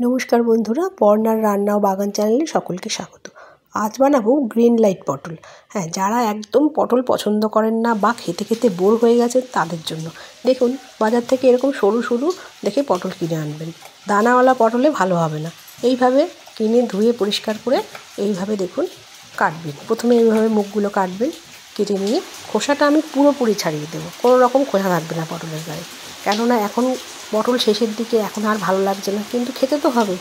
নমস্কার বন্ধুরা, পর্ণার রান্না ও বাগান চ্যানেলে সকলকে স্বাগত। আজ বানাবো গ্রিন লাইট পটল। হ্যাঁ, যারা একদম পটল পছন্দ করেন না বা খেতে খেতে বোর হয়ে গেছেন তাদের জন্য। দেখুন, বাজার থেকে এরকম সরু সরু দেখে পটল কিনে আনবেন। দানাওয়ালা পটলে ভালো হবে না। এইভাবে কিনে ধুয়ে পরিষ্কার করে এইভাবে দেখুন কাটবেন। প্রথমে এইভাবে মুখগুলো কাটবেন, কেটে নিয়ে খোসাটা আমি পুরোপুরি ছাড়িয়ে দেবো। কোনো রকম খোসা থাকবে না পটলের গায়ে, কেননা এখন পটল শেষের দিকে, এখন আর ভালো লাগছে না, কিন্তু খেতে তো হবে।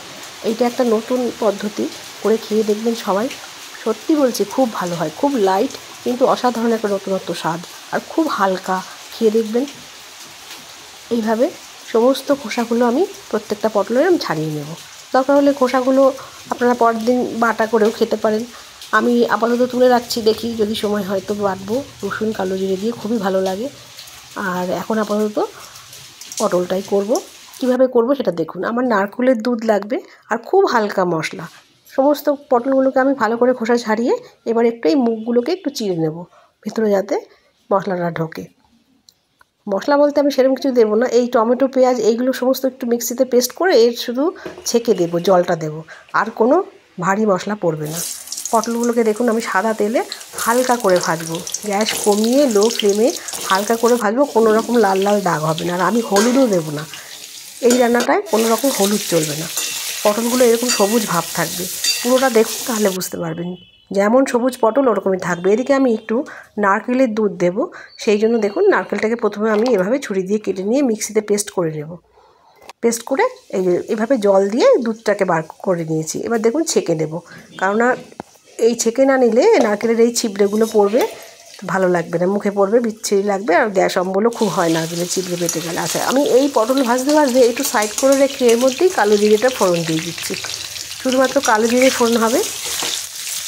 এইটা একটা নতুন পদ্ধতি, করে খেয়ে দেখবেন সবাই। সত্যি বলছি, খুব ভালো হয়, খুব লাইট কিন্তু অসাধারণ একটা নতুনত্ব স্বাদ, আর খুব হালকা। খেয়ে দেখবেন। এইভাবে সমস্ত খোসাগুলো আমি প্রত্যেকটা পটলের আমি ছাড়িয়ে নেব। দরকার হলে খোসাগুলো আপনারা পরের দিন বাটা করেও খেতে পারেন। আমি আপাতত তুলে রাখছি, দেখি যদি সময় হয় তো বাটবো। রসুন কালো জিরে দিয়ে খুবই ভালো লাগে। আর এখন আপাতত পটলটাই করব। কিভাবে করব সেটা দেখুন। আমার নারকেলের দুধ লাগবে আর খুব হালকা মশলা। সমস্ত পটলগুলোকে আমি ভালো করে খোসা ছাড়িয়ে এবার একটু এই মুখগুলোকে একটু চিড়ে নেব, ভিতরে যাতে মশলাটা ঢোকে। মশলা বলতে আমি সেরকম কিছু দেবো না। এই টমেটো, পেঁয়াজ এইগুলো সমস্ত একটু মিক্সিতে পেস্ট করে এর শুধু ছেঁকে দেবো, জলটা দেবো, আর কোনো ভারী মশলা পড়বে না। পটলগুলোকে দেখুন আমি সাদা তেলে হালকা করে ভাজবো, গ্যাস কমিয়ে লো ফ্লেমে হালকা করে ভাজবো। কোনো রকম লাল লাল দাগ হবে না। আর আমি হলুদও দেবো না, এই রান্নাটায় কোনো রকম হলুদ চলবে না। পটলগুলো এরকম সবুজ ভাব থাকবে, পুরোটা দেখুন তাহলে বুঝতে পারবেন। যেমন সবুজ পটল ওরকমই থাকবে। এদিকে আমি একটু নারকেলের দুধ দেব, সেই জন্য দেখুন নারকেলটাকে প্রথমে আমি এভাবে ছুরি দিয়ে কেটে নিয়ে মিক্সিতে পেস্ট করে নেব। পেস্ট করে এইভাবে জল দিয়ে দুধটাকে বার করে নিয়েছি। এবার দেখুন ছেঁকে নেব, কেননা এই ছেঁকে না নিলে নারকেলের এই ছিবড়েগুলো পড়বে, ভালো লাগবে না, মুখে পড়বে, বিচ্ছিরি লাগবে, আর গ্যাস অম্বলও খুব হয় নারকেলের ছিবড়ে পেটে গেলে। আচ্ছা, আমি এই পটল ভাজতে ভাজতে একটু সাইড করে রেখে এর মধ্যেই কালো জিরেটা ফোড়ন দিয়ে দিচ্ছি। শুধুমাত্র কালো জিরে ফোড়ন হবে।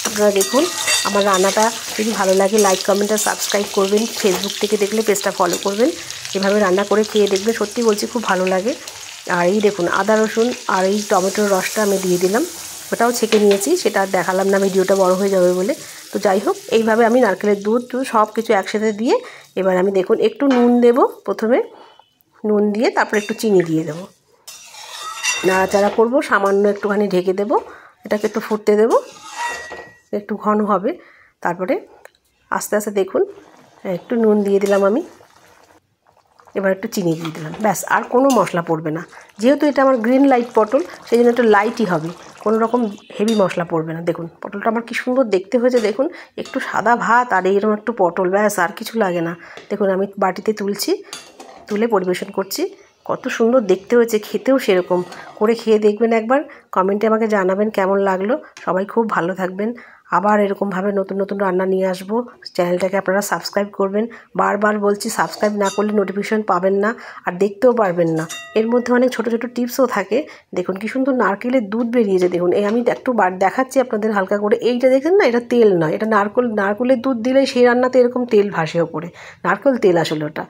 আপনারা দেখুন, আমার রান্নাটা যদি ভালো লাগে লাইক, কমেন্ট আর সাবস্ক্রাইব করবেন। ফেসবুক থেকে দেখলে পেজটা ফলো করবেন। এভাবে রান্না করে খেয়ে দেখবেন, সত্যি বলছি খুব ভালো লাগে। আর এই দেখুন আদা রসুন আর এই টমেটোর রসটা আমি দিয়ে দিলাম, ওটাও ছেঁকে নিয়েছি, সেটা আর দেখালাম না, ভিডিওটা বড় হয়ে যাবে বলে। তো যাই হোক, এইভাবে আমি নারকেলের দুধ সব কিছু একসাথে দিয়ে এবার আমি দেখুন একটু নুন দেব। প্রথমে নুন দিয়ে তারপরে একটু চিনি দিয়ে দেবো, নাড়াচাড়া করবো, সামান্য একটুখানি ঢেকে দেবো, এটাকে একটু ফুটতে দেবো, একটু ঘন হবে। তারপরে আস্তে আস্তে দেখুন একটু নুন দিয়ে দিলাম আমি, এবার একটু চিনি দিয়ে দিলাম, ব্যাস। আর কোনো মশলা পড়বে না, যেহেতু এটা আমার গ্রিন লাইট পটল, সেই জন্য একটু লাইটই হবে, কোনো রকম হেভি মশলা পড়বে না। দেখুন পটলটা আমার কি সুন্দর দেখতে হয়েছে, দেখুন একটু সাদা ভাত আর এইরকম একটু পটল, ব্যাস, আর কিছু লাগে না। দেখুন আমি বাটিতে তুলছি, তুলে পরিবেশন করছি। কত সুন্দর দেখতে হয়েছে, খেতেও সেরকম। করে খেয়ে দেখবেন একবার, কমেন্টে আমাকে জানাবেন কেমন লাগলো। সবাই খুব ভালো থাকবেন। আবার এরকমভাবে নতুন নতুন রান্না নিয়ে আসবো। চ্যানেলটাকে আপনারা সাবস্ক্রাইব করবেন। বারবার বলছি, সাবস্ক্রাইব না করলে নোটিফিকেশন পাবেন না আর দেখতেও পারবেন না। এর মধ্যে অনেক ছোটো ছোটো টিপসও থাকে। দেখুন কি সুন্দর নারকেলের দুধ বেরিয়েছে। দেখুন এই আমি একটু দেখাচ্ছি আপনাদের হালকা করে। এইটা দেখেন না, এটা তেল নয়, এটা নারকেলের দুধ দিলে সেই রান্নাতে এরকম তেল ভাসে ওপরে। নারকেল তেল আসলে ওটা,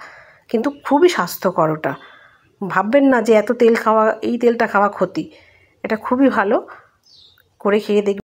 কিন্তু খুবই স্বাস্থ্যকর ওটা। ভাববেন না যে এত তেল খাওয়া, এই তেলটা খাওয়া ক্ষতি। এটা খুবই ভালো। করে খেয়ে দেখবেন।